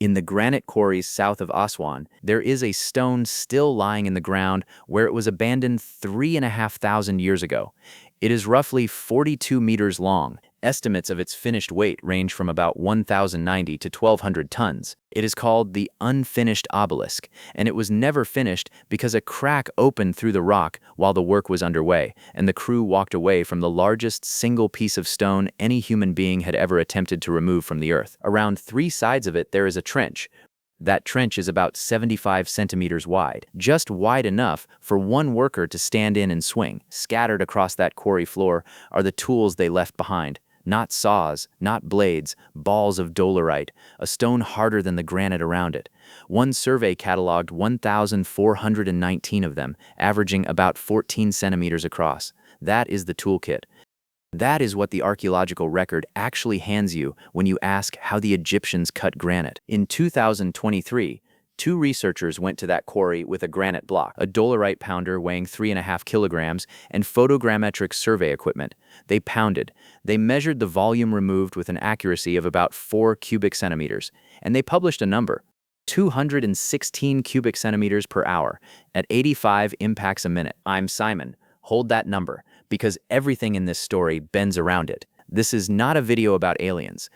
In the granite quarries south of Aswan, there is a stone still lying in the ground where it was abandoned 3,500 years ago. It is roughly 42 meters long. Estimates of its finished weight range from about 1,090 to 1,200 tons. It is called the unfinished obelisk, and it was never finished because a crack opened through the rock while the work was underway, and the crew walked away from the largest single piece of stone any human being had ever attempted to remove from the earth. Around 3 sides of it there is a trench. That trench is about 75 centimeters wide, just wide enough for one worker to stand in and swing. Scattered across that quarry floor are the tools they left behind. Not saws, not blades, balls of dolerite, a stone harder than the granite around it. One survey cataloged 1,419 of them, averaging about 14 centimeters across. That is the toolkit. That is what the archaeological record actually hands you when you ask how the Egyptians cut granite. In 2023, 2 researchers went to that quarry with a granite block, a dolerite pounder weighing 3.5 kilograms, and photogrammetric survey equipment. They pounded. They measured the volume removed with an accuracy of about 4 cubic centimeters, and they published a number: 216 cubic centimeters per hour, at 85 impacts a minute. I'm Simon. Hold that number, because everything in this story bends around it. This is not a video about aliens.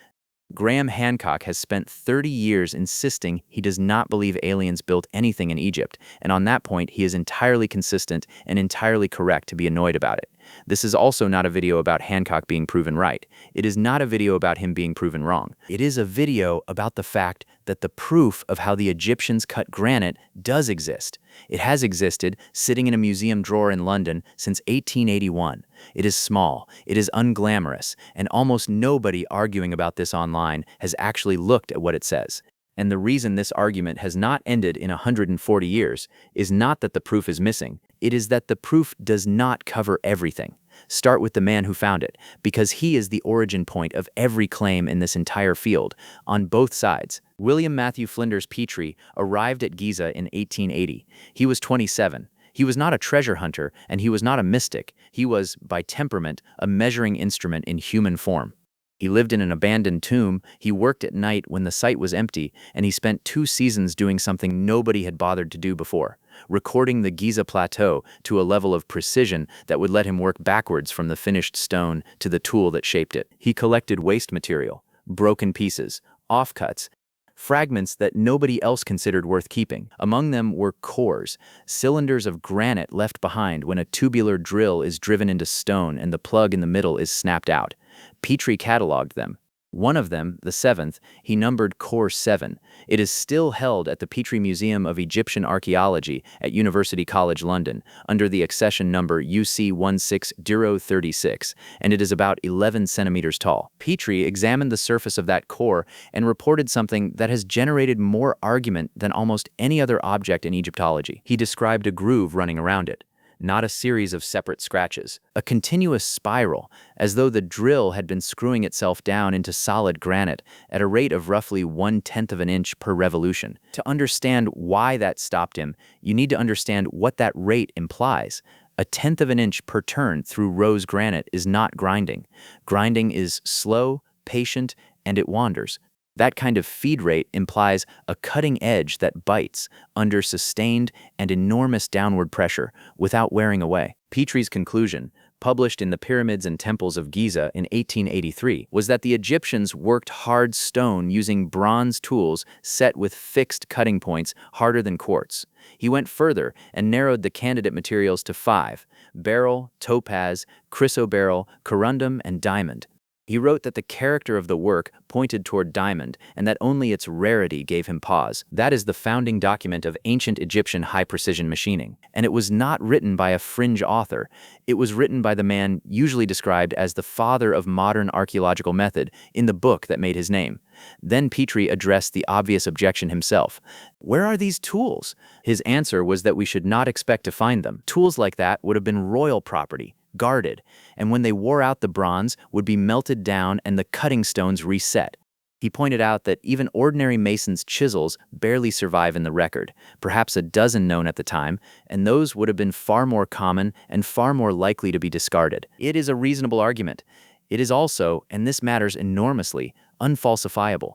Graham Hancock has spent 30 years insisting he does not believe aliens built anything in Egypt, and on that point he is entirely consistent and entirely correct to be annoyed about it. This is also not a video about Hancock being proven right. It is not a video about him being proven wrong. It is a video about the fact that the proof of how the Egyptians cut granite does exist. It has existed, sitting in a museum drawer in London, since 1881. It is small, it is unglamorous, and almost nobody arguing about this online has actually looked at what it says. And the reason this argument has not ended in 140 years is not that the proof is missing, it is that the proof does not cover everything. Start with the man who found it, because he is the origin point of every claim in this entire field, on both sides. William Matthew Flinders Petrie arrived at Giza in 1880. He was 27. He was not a treasure hunter, and he was not a mystic. He was, by temperament, a measuring instrument in human form. He lived in an abandoned tomb, he worked at night when the site was empty, and he spent 2 seasons doing something nobody had bothered to do before: recording the Giza Plateau to a level of precision that would let him work backwards from the finished stone to the tool that shaped it. He collected waste material, broken pieces, offcuts, fragments that nobody else considered worth keeping. Among them were cores, cylinders of granite left behind when a tubular drill is driven into stone and the plug in the middle is snapped out. Petrie cataloged them. One of them, the 7th, he numbered Core 7. It is still held at the Petrie Museum of Egyptian Archaeology at University College London under the accession number UC16-36, and it is about 11 centimeters tall. Petrie examined the surface of that core and reported something that has generated more argument than almost any other object in Egyptology. He described a groove running around it, not a series of separate scratches, a continuous spiral, as though the drill had been screwing itself down into solid granite at a rate of roughly 1/10 of an inch per revolution. To understand why that stopped him, you need to understand what that rate implies. 1/10 of an inch per turn through rose granite is not grinding. Grinding is slow, patient, and it wanders. That kind of feed rate implies a cutting edge that bites under sustained and enormous downward pressure without wearing away. Petrie's conclusion, published in the Pyramids and Temples of Giza in 1883, was that the Egyptians worked hard stone using bronze tools set with fixed cutting points harder than quartz. He went further and narrowed the candidate materials to 5: beryl, topaz, chrysoberyl, corundum, and diamond. He wrote that the character of the work pointed toward diamond and that only its rarity gave him pause. That is the founding document of ancient Egyptian high-precision machining. And it was not written by a fringe author. It was written by the man usually described as the father of modern archaeological method in the book that made his name. Then Petrie addressed the obvious objection himself. Where are these tools? His answer was that we should not expect to find them. Tools like that would have been royal property, guarded, and when they wore out the bronze would be melted down and the cutting stones reset. He pointed out that even ordinary masons' chisels barely survive in the record, perhaps a dozen known at the time, and those would have been far more common and far more likely to be discarded. It is a reasonable argument. It is also, and this matters enormously, unfalsifiable.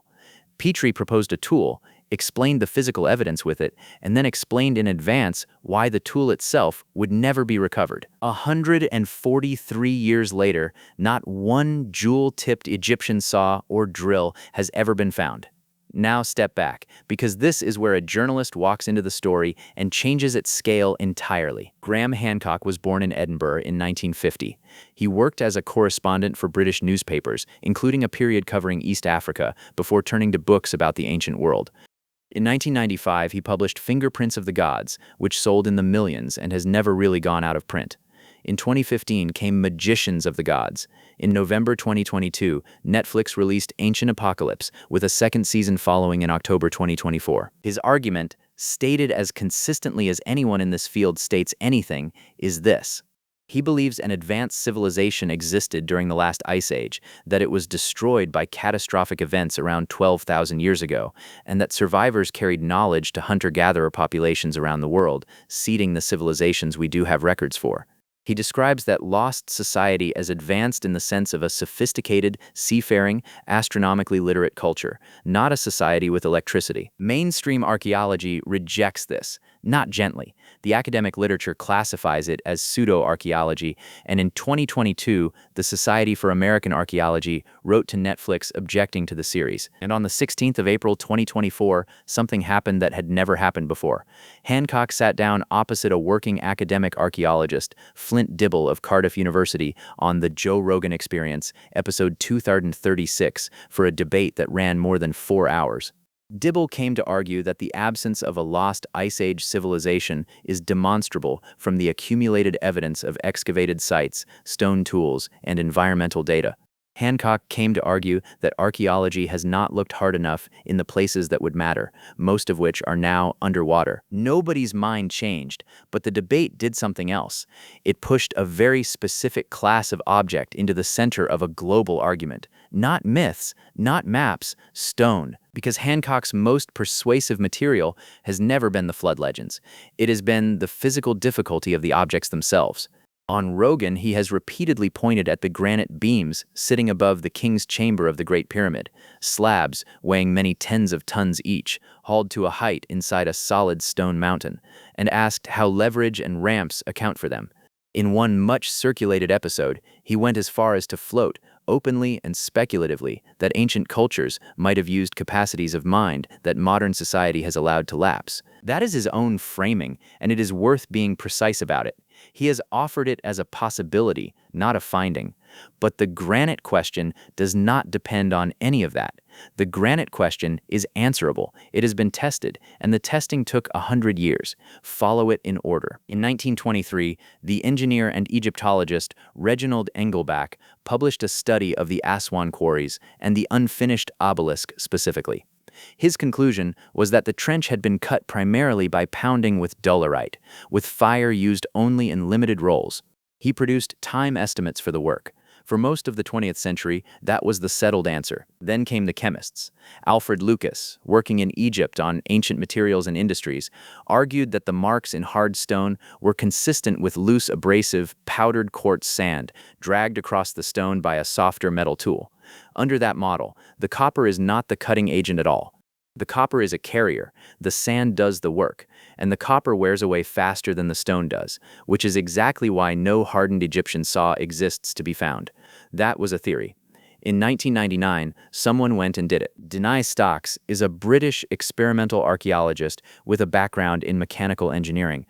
Petrie proposed a tool, explained the physical evidence with it, and then explained in advance why the tool itself would never be recovered. 143 years later, not one jewel-tipped Egyptian saw or drill has ever been found. Now step back, because this is where a journalist walks into the story and changes its scale entirely. Graham Hancock was born in Edinburgh in 1950. He worked as a correspondent for British newspapers, including a period covering East Africa, before turning to books about the ancient world. In 1995, he published Fingerprints of the Gods, which sold in the millions and has never really gone out of print. In 2015 came Magicians of the Gods. In November 2022, Netflix released Ancient Apocalypse, with a second season following in October 2024. His argument, stated as consistently as anyone in this field states anything, is this. He believes an advanced civilization existed during the last ice age, that it was destroyed by catastrophic events around 12,000 years ago, and that survivors carried knowledge to hunter-gatherer populations around the world, seeding the civilizations we do have records for. He describes that lost society as advanced in the sense of a sophisticated, seafaring, astronomically literate culture, not a society with electricity. Mainstream archaeology rejects this, not gently. The academic literature classifies it as pseudo-archaeology, and in 2022, the Society for American Archaeology wrote to Netflix objecting to the series. And on the 16th of April 2024, something happened that had never happened before. Hancock sat down opposite a working academic archaeologist, Flint Dibble of Cardiff University, on the Joe Rogan Experience, episode 2036, for a debate that ran more than 4 hours. Dibble came to argue that the absence of a lost Ice Age civilization is demonstrable from the accumulated evidence of excavated sites, stone tools, and environmental data. Hancock came to argue that archaeology has not looked hard enough in the places that would matter, most of which are now underwater. Nobody's mind changed, but the debate did something else. It pushed a very specific class of object into the center of a global argument. Not myths, not maps, stone. Because Hancock's most persuasive material has never been the flood legends. It has been the physical difficulty of the objects themselves. On Rogan, he has repeatedly pointed at the granite beams sitting above the king's chamber of the Great Pyramid, slabs weighing many tens of tons each, hauled to a height inside a solid stone mountain, and asked how leverage and ramps account for them. In one much-circulated episode, he went as far as to float, openly and speculatively, that ancient cultures might have used capacities of mind that modern society has allowed to lapse. That is his own framing, and it is worth being precise about it. He has offered it as a possibility, not a finding. But the granite question does not depend on any of that. The granite question is answerable. It has been tested, and the testing took 100 years. Follow it in order. In 1923, the engineer and Egyptologist Reginald Engelbach published a study of the Aswan quarries and the unfinished obelisk specifically. His conclusion was that the trench had been cut primarily by pounding with dolerite, with fire used only in limited rolls. He produced time estimates for the work. For most of the 20th century, that was the settled answer. Then came the chemists. Alfred Lucas, working in Egypt on ancient materials and industries, argued that the marks in hard stone were consistent with loose abrasive, powdered quartz sand dragged across the stone by a softer metal tool. Under that model, the copper is not the cutting agent at all. The copper is a carrier, the sand does the work, and the copper wears away faster than the stone does, which is exactly why no hardened Egyptian saw exists to be found. That was a theory. In 1999, someone went and did it. Denai Stocks is a British experimental archaeologist with a background in mechanical engineering.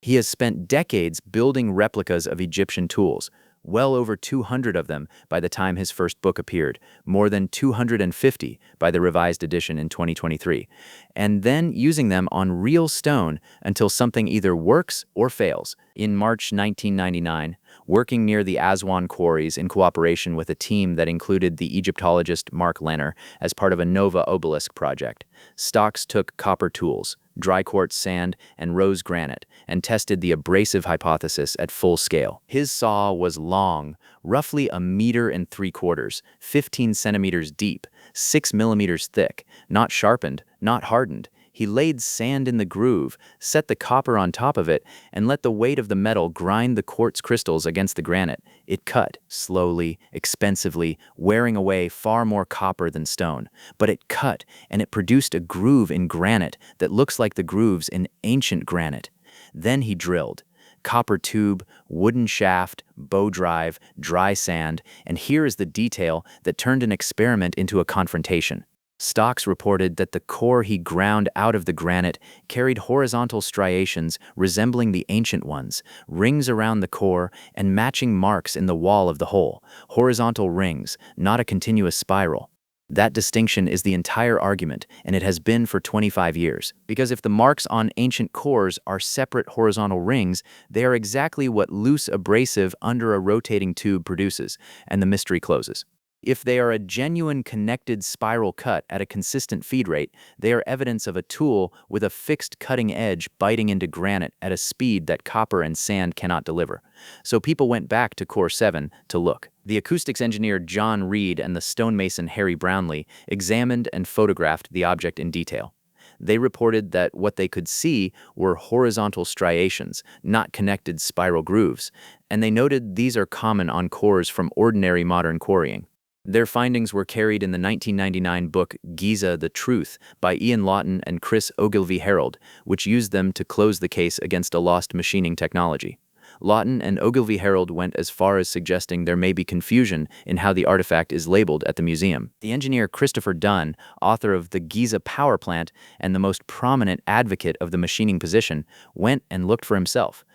He has spent decades building replicas of Egyptian tools, well over 200 of them by the time his first book appeared, more than 250 by the revised edition in 2023, and then using them on real stone until something either works or fails. In March 1999, working near the Aswan quarries in cooperation with a team that included the Egyptologist Mark Lenner as part of a Nova Obelisk project, Stocks took copper tools, dry quartz sand, and rose granite, and tested the abrasive hypothesis at full scale. His saw was long, roughly 1.75 meters, 15 centimeters deep, 6 millimeters thick, not sharpened, not hardened. He laid sand in the groove, set the copper on top of it, and let the weight of the metal grind the quartz crystals against the granite. It cut, slowly, expensively, wearing away far more copper than stone. But it cut, and it produced a groove in granite that looks like the grooves in ancient granite. Then he drilled. Copper tube, wooden shaft, bow drive, dry sand, and here is the detail that turned an experiment into a confrontation. Stocks reported that the core he ground out of the granite carried horizontal striations resembling the ancient ones, rings around the core and matching marks in the wall of the hole, horizontal rings, not a continuous spiral. That distinction is the entire argument, and it has been for 25 years. Because if the marks on ancient cores are separate horizontal rings, they are exactly what loose abrasive under a rotating tube produces, and the mystery closes. If they are a genuine connected spiral cut at a consistent feed rate, they are evidence of a tool with a fixed cutting edge biting into granite at a speed that copper and sand cannot deliver. So people went back to Core 7 to look. The acoustics engineer John Reed and the stonemason Harry Brownlee examined and photographed the object in detail. They reported that what they could see were horizontal striations, not connected spiral grooves, and they noted these are common on cores from ordinary modern quarrying. Their findings were carried in the 1999 book Giza: The Truth by Ian Lawton and Chris Ogilvie-Harold, which used them to close the case against a lost machining technology. Lawton and Ogilvie-Harold went as far as suggesting there may be confusion in how the artifact is labeled at the museum. The engineer Christopher Dunn, author of the Giza Power Plant and the most prominent advocate of the machining position, went and looked for himself.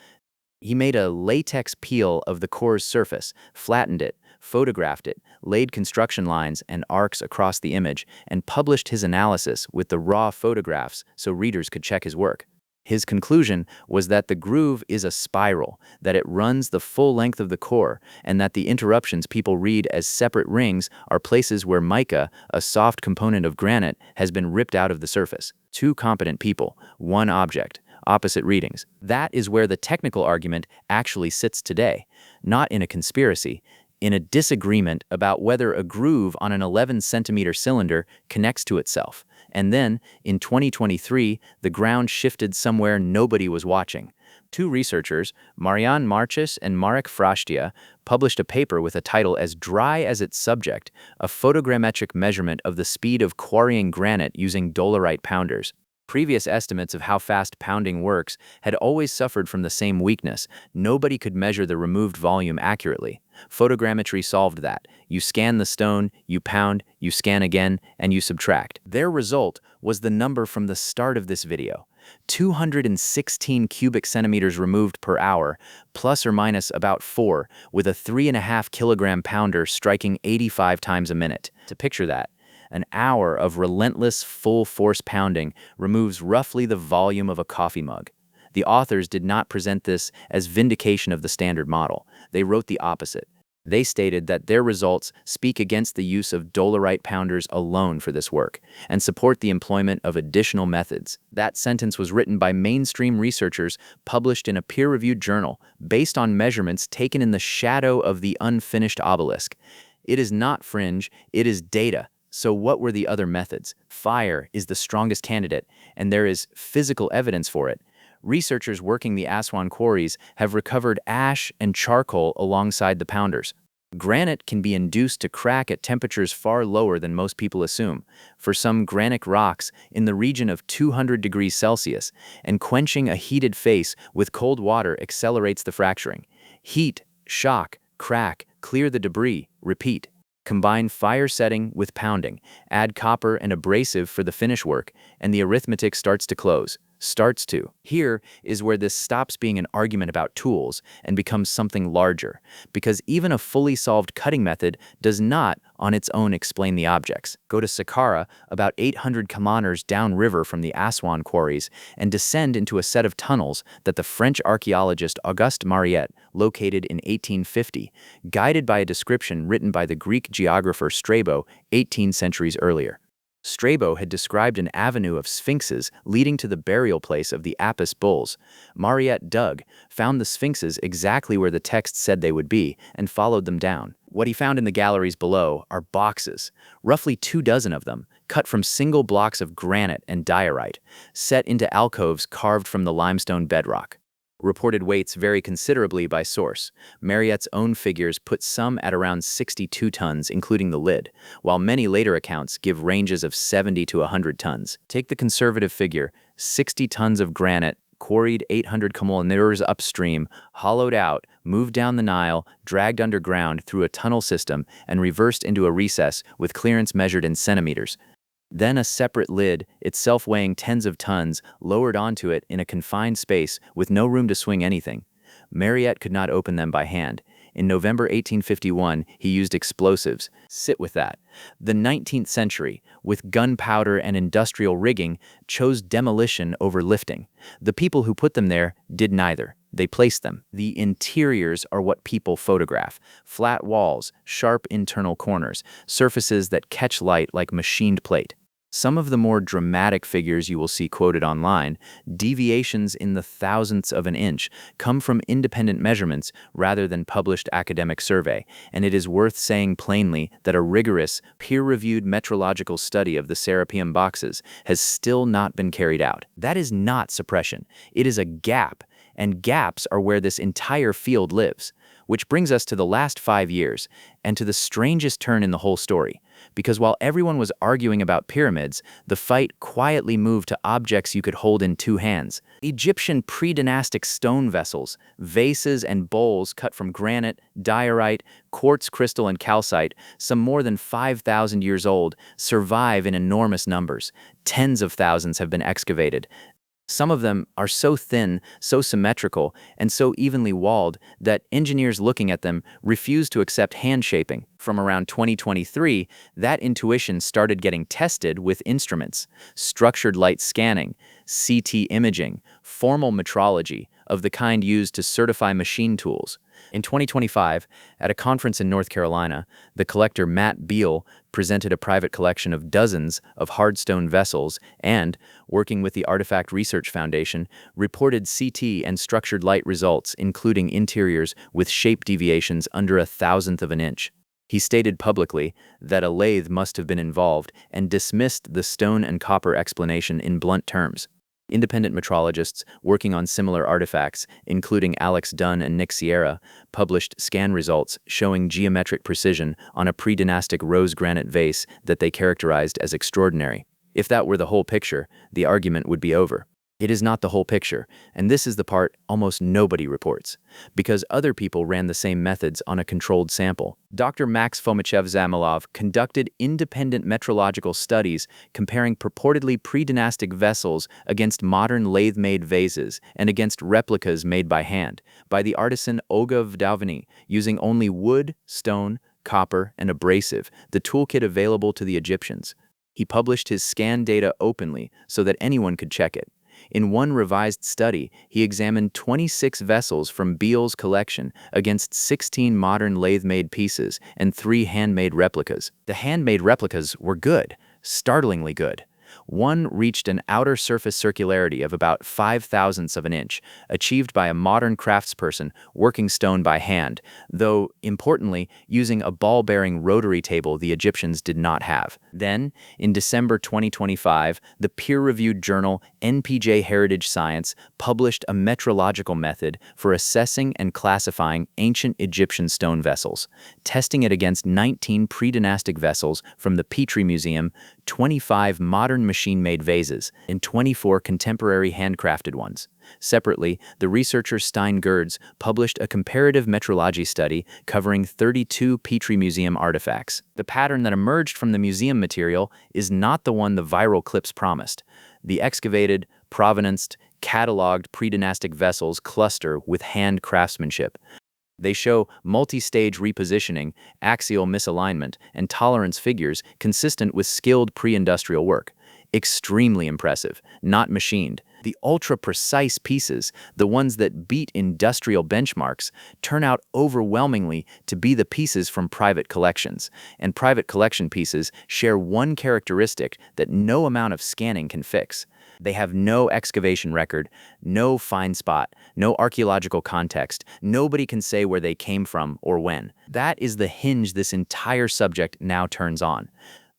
He made a latex peel of the core's surface, flattened it, photographed it, laid construction lines and arcs across the image, and published his analysis with the raw photographs so readers could check his work. His conclusion was that the groove is a spiral, that it runs the full length of the core, and that the interruptions people read as separate rings are places where mica, a soft component of granite, has been ripped out of the surface. Two competent people, one object, opposite readings. That is where the technical argument actually sits today, not in a conspiracy, in a disagreement about whether a groove on an 11-centimeter cylinder connects to itself. And then, in 2023, the ground shifted somewhere nobody was watching. Two researchers, Marian Marchis and Marek Frashtia, published a paper with a title as dry as its subject, a photogrammetric measurement of the speed of quarrying granite using dolerite pounders. Previous estimates of how fast pounding works had always suffered from the same weakness. Nobody could measure the removed volume accurately. Photogrammetry solved that. You scan the stone, you pound, you scan again, and you subtract. Their result was the number from the start of this video. 216 cubic centimeters removed per hour, plus or minus about 4, with a 3.5 kilogram pounder striking 85 times a minute. To picture that, an hour of relentless, full-force pounding removes roughly the volume of a coffee mug. The authors did not present this as vindication of the standard model. They wrote the opposite. They stated that their results speak against the use of dolerite pounders alone for this work and support the employment of additional methods. That sentence was written by mainstream researchers published in a peer-reviewed journal based on measurements taken in the shadow of the unfinished obelisk. It is not fringe, it is data. So what were the other methods? Fire is the strongest candidate, and there is physical evidence for it. Researchers working the Aswan quarries have recovered ash and charcoal alongside the pounders. Granite can be induced to crack at temperatures far lower than most people assume, for some granitic rocks in the region of 200 degrees Celsius, and quenching a heated face with cold water accelerates the fracturing. Heat, shock, crack, clear the debris, repeat. Combine fire setting with pounding, add copper and abrasive for the finish work, and the arithmetic starts to close. Here is where this stops being an argument about tools and becomes something larger, because even a fully solved cutting method does not, on its own, explain the objects. Go to Saqqara, about 800 kilometers downriver from the Aswan quarries, and descend into a set of tunnels that the French archaeologist Auguste Mariette located in 1850, guided by a description written by the Greek geographer Strabo 18 centuries earlier. Strabo had described an avenue of sphinxes leading to the burial place of the Apis bulls. Mariette dug, found the sphinxes exactly where the text said they would be, and followed them down. What he found in the galleries below are boxes, roughly 24 of them, cut from single blocks of granite and diorite, set into alcoves carved from the limestone bedrock. Reported weights vary considerably by source. Marriott's own figures put some at around 62 tons, including the lid, while many later accounts give ranges of 70 to 100 tons. Take the conservative figure, 60 tons of granite, quarried 800 kilometers upstream, hollowed out, moved down the Nile, dragged underground through a tunnel system, and reversed into a recess with clearance measured in centimeters. Then a separate lid, itself weighing tens of tons, lowered onto it in a confined space with no room to swing anything. Marriott could not open them by hand. In November 1851, he used explosives. Sit with that. The 19th century, with gunpowder and industrial rigging, chose demolition over lifting. The people who put them there did neither. They placed them. The interiors are what people photograph. Flat walls, sharp internal corners, surfaces that catch light like machined plate. Some of the more dramatic figures you will see quoted online, deviations in the thousandths of an inch, come from independent measurements rather than published academic survey, and it is worth saying plainly that a rigorous, peer-reviewed metrological study of the Serapeum boxes has still not been carried out. That is not suppression. It is a gap, and gaps are where this entire field lives. Which brings us to the last 5 years, and to the strangest turn in the whole story. Because while everyone was arguing about pyramids, the fight quietly moved to objects you could hold in two hands. Egyptian pre-dynastic stone vessels, vases and bowls cut from granite, diorite, quartz crystal and calcite, some more than 5,000 years old, survive in enormous numbers. Tens of thousands have been excavated. Some of them are so thin, so symmetrical, and so evenly walled that engineers looking at them refuse to accept hand shaping. From around 2023, that intuition started getting tested with instruments, structured light scanning, CT imaging, formal metrology, of the kind used to certify machine tools. In 2025, at a conference in North Carolina, the collector Matt Beal presented a private collection of dozens of hardstone vessels and, working with the Artifact Research Foundation, reported CT and structured light results, including interiors with shape deviations under 1,000th of an inch. He stated publicly that a lathe must have been involved and dismissed the stone and copper explanation in blunt terms. Independent metrologists working on similar artifacts, including Alex Dunn and Nick Sierra, published scan results showing geometric precision on a pre-dynastic rose granite vase that they characterized as extraordinary. If that were the whole picture, the argument would be over. It is not the whole picture, and this is the part almost nobody reports, because other people ran the same methods on a controlled sample. Dr. Max Fomichev-Zamilov conducted independent metrological studies comparing purportedly pre-dynastic vessels against modern lathe-made vases and against replicas made by hand, by the artisan Olga Vdoviny, using only wood, stone, copper, and abrasive, the toolkit available to the Egyptians. He published his scan data openly so that anyone could check it. In one revised study, he examined 26 vessels from Beal's collection against 16 modern lathe-made pieces and 3 handmade replicas. The handmade replicas were good, startlingly good. One reached an outer surface circularity of about 5,000ths of an inch, achieved by a modern craftsperson working stone by hand, though, importantly, using a ball-bearing rotary table the Egyptians did not have. Then, in December 2025, the peer-reviewed journal NPJ Heritage Science published a metrological method for assessing and classifying ancient Egyptian stone vessels, testing it against 19 pre-dynastic vessels from the Petrie Museum, 25 modern machine-made vases, and 24 contemporary handcrafted ones. Separately, the researcher Stein Gerds published a comparative metrology study covering 32 Petrie Museum artifacts. The pattern that emerged from the museum material is not the one the viral clips promised. The excavated, provenanced, cataloged pre-dynastic vessels cluster with hand craftsmanship. They show multi-stage repositioning, axial misalignment, and tolerance figures consistent with skilled pre-industrial work. Extremely impressive, not machined. The ultra-precise pieces, the ones that beat industrial benchmarks, turn out overwhelmingly to be the pieces from private collections. And private collection pieces share one characteristic that no amount of scanning can fix. They have no excavation record, no find spot, no archaeological context. Nobody can say where they came from or when. That is the hinge this entire subject now turns on.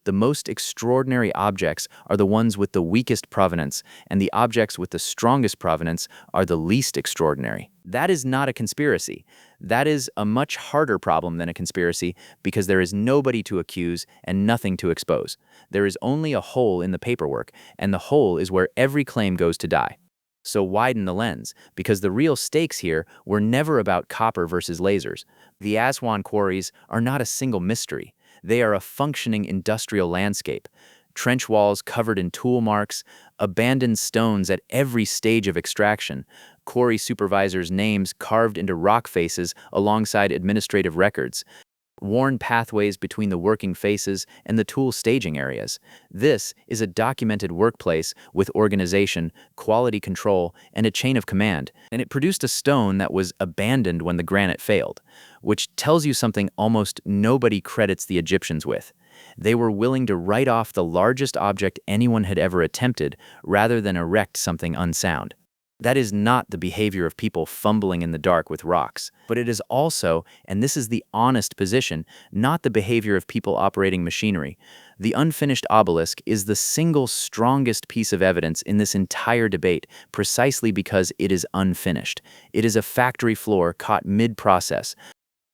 The most extraordinary objects are the ones with the weakest provenance, and the objects with the strongest provenance are the least extraordinary. That is not a conspiracy. That is a much harder problem than a conspiracy because there is nobody to accuse and nothing to expose. There is only a hole in the paperwork, and the hole is where every claim goes to die. So widen the lens, because the real stakes here were never about copper versus lasers. The Aswan quarries are not a single mystery. They are a functioning industrial landscape. Trench walls covered in tool marks, abandoned stones at every stage of extraction, quarry supervisors' names carved into rock faces alongside administrative records, worn pathways between the working faces and the tool staging areas. This is a documented workplace with organization, quality control, and a chain of command, and it produced a stone that was abandoned when the granite failed, which tells you something almost nobody credits the Egyptians with. They were willing to write off the largest object anyone had ever attempted rather than erect something unsound. That is not the behavior of people fumbling in the dark with rocks, but it is also, and this is the honest position, not the behavior of people operating machinery. The unfinished obelisk is the single strongest piece of evidence in this entire debate precisely because it is unfinished. It is a factory floor caught mid-process,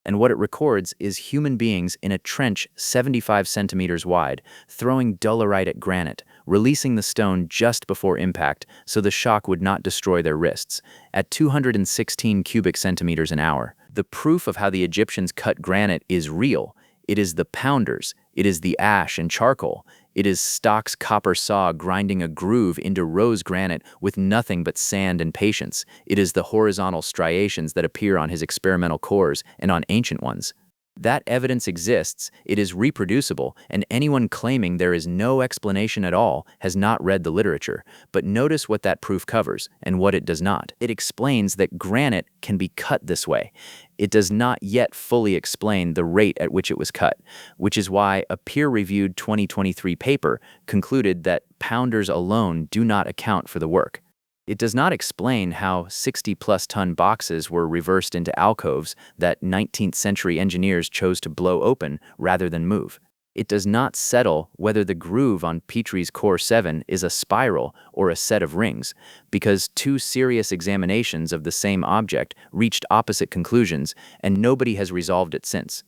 and what it records is human beings in a trench 75 centimeters wide, throwing dolerite at granite, releasing the stone just before impact so the shock would not destroy their wrists, at 216 cubic centimeters an hour. The proof of how the Egyptians cut granite is real. It is the pounders, it is the ash and charcoal, it is Stock's copper saw grinding a groove into rose granite with nothing but sand and patience. It is the horizontal striations that appear on his experimental cores and on ancient ones. That evidence exists, it is reproducible, and anyone claiming there is no explanation at all has not read the literature. But notice what that proof covers and what it does not. It explains that granite can be cut this way. It does not yet fully explain the rate at which it was cut, which is why a peer-reviewed 2023 paper concluded that pounders alone do not account for the work. It does not explain how 60-plus-ton boxes were reversed into alcoves that 19th century engineers chose to blow open rather than move. It does not settle whether the groove on Petrie's Core 7 is a spiral or a set of rings, because two serious examinations of the same object reached opposite conclusions, and nobody has resolved it since.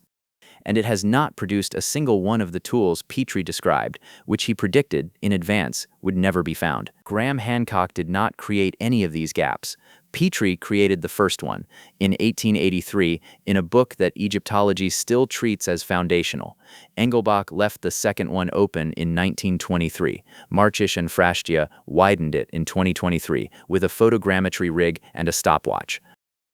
And it has not produced a single one of the tools Petrie described, which he predicted in advance would never be found. Graham Hancock did not create any of these gaps. Petrie created the first one, in 1883, in a book that Egyptology still treats as foundational. Engelbach left the second one open in 1923. Marchish and Frashtia widened it in 2023 with a photogrammetry rig and a stopwatch.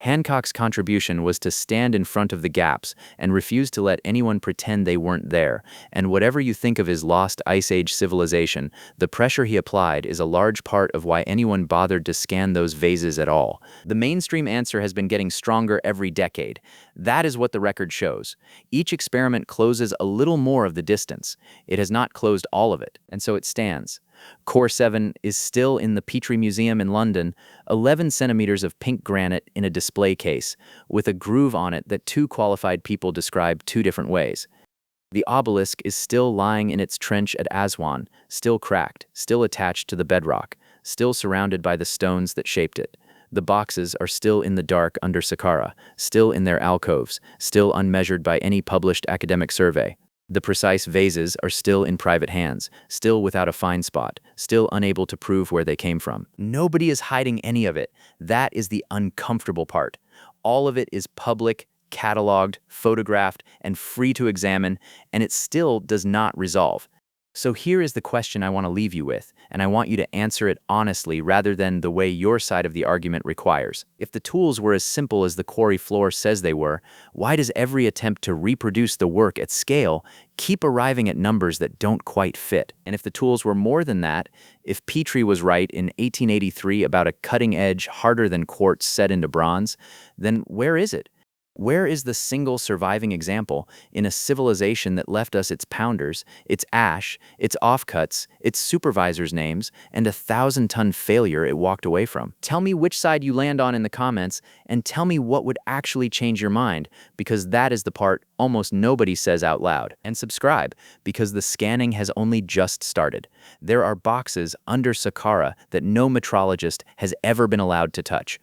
Hancock's contribution was to stand in front of the gaps and refuse to let anyone pretend they weren't there, and whatever you think of his lost Ice Age civilization, the pressure he applied is a large part of why anyone bothered to scan those vases at all. The mainstream answer has been getting stronger every decade. That is what the record shows. Each experiment closes a little more of the distance. It has not closed all of it, and so it stands. Core 7 is still in the Petrie Museum in London, 11 centimeters of pink granite in a display case, with a groove on it that two qualified people describe two different ways. The obelisk is still lying in its trench at Aswan, still cracked, still attached to the bedrock, still surrounded by the stones that shaped it. The boxes are still in the dark under Saqqara, still in their alcoves, still unmeasured by any published academic survey. The precise vases are still in private hands, still without a find spot, still unable to prove where they came from. Nobody is hiding any of it. That is the uncomfortable part. All of it is public, cataloged, photographed, and free to examine, and it still does not resolve. So here is the question I want to leave you with, and I want you to answer it honestly rather than the way your side of the argument requires. If the tools were as simple as the quarry floor says they were, why does every attempt to reproduce the work at scale keep arriving at numbers that don't quite fit? And if the tools were more than that, if Petrie was right in 1883 about a cutting edge harder than quartz set into bronze, then where is it? Where is the single surviving example in a civilization that left us its pounders, its ash, its offcuts, its supervisors' names, and a 1,000-ton failure it walked away from? Tell me which side you land on in the comments, and tell me what would actually change your mind, because that is the part almost nobody says out loud. And subscribe, because the scanning has only just started. There are boxes under Saqqara that no metrologist has ever been allowed to touch.